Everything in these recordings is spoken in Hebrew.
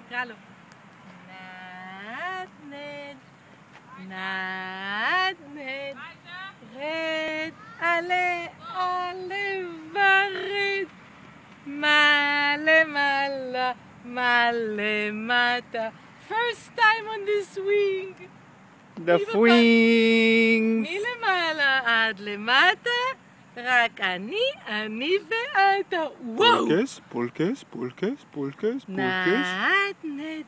תקרא לו. נדנד, נדנד, רד, עלה, עלה ורד. מה למעלה, מה למטה. First time on this swing. The swings. מלמעלה עד למטה, רק אני ואתה. וואו! פולקס, פולקס, פולקס, פולקס, פולקס. נדנד,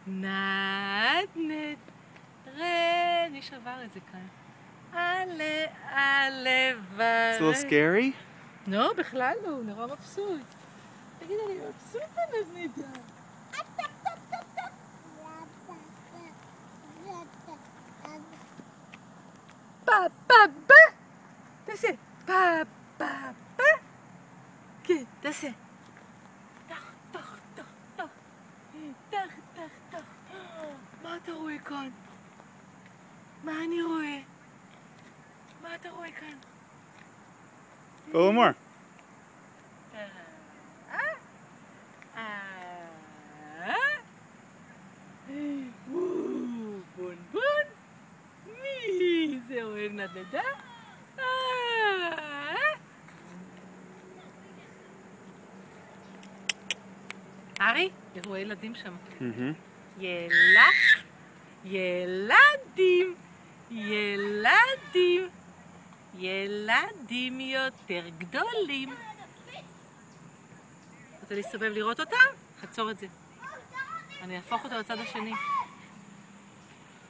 נדנד, רד. מי שבר את זה כאן? עלה, עלה ורד. It's a little scary. לא, בכלל לא, הוא נורא מבסוט. תגיד, אני מבסוט בנדנדה. פאפה, תעשה, פאפה, כן, תעשה. טח, טח, טח, טח, טח, טח, טח. מה אתה רואה כאן? מה אני רואה? מה אתה רואה כאן? A little more. בון בון, מי זה אוהב נדנדה? ארי, רואה ילדים שם. ילדים, ילדים, ילדים יותר גדולים. רוצה להסתובב לראות אותם? חצור את זה. אני אהפוך אותו לצד השני.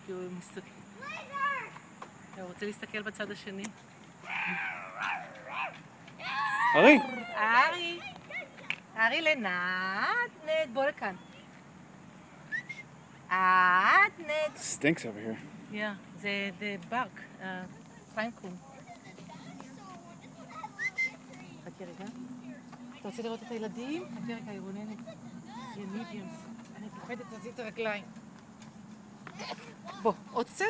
כי הוא מסתכל. הוא רוצה להסתכל בצד השני. ארי. ארי. ארי לנדנד. בוא לכאן. נדנד. Stinks over here. Yeah, זה bark. פיינקום. חכי רגע. אתה רוצה לראות את הילדים? חכי רגע, ירוננת. מידיומס. אני פוחדת להזיז את הרגליים. בוא, עוד קצת.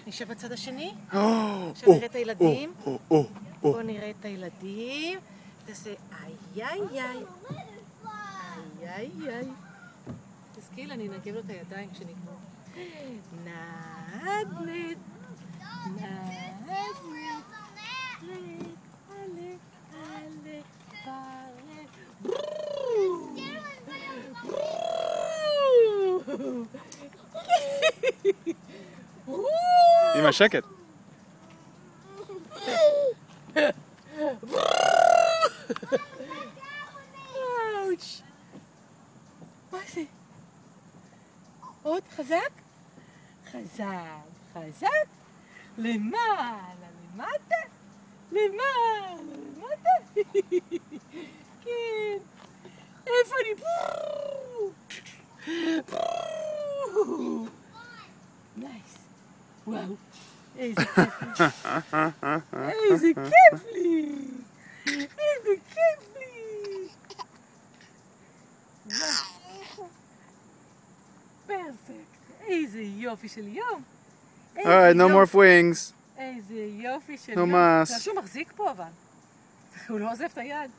נשב בצד השני. עכשיו נראה את הילדים. בוא נראה את הילדים. תעשה איי איי איי. איי איי איי. תזכיל, אני אנגב לו את הידיים כשנגמור. נדנד. נדנד. עלה, עלה, אמא, שקט. מה זה? עוד חזק? חזק, חזק. למעלה, למטה. למעלה, למטה. כן. איפה אני? נייס. וואו. איזה כיף לי. איזה כיף לי. איזה כיף לי. פרפקט. איזה יופי של יום. Alright, no more swings. איזה יופי של No יום. mas. זה שהוא מחזיק פה אבל. הוא לא עוזב את היד.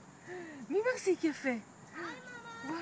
מי מחזיק יפה? וואו.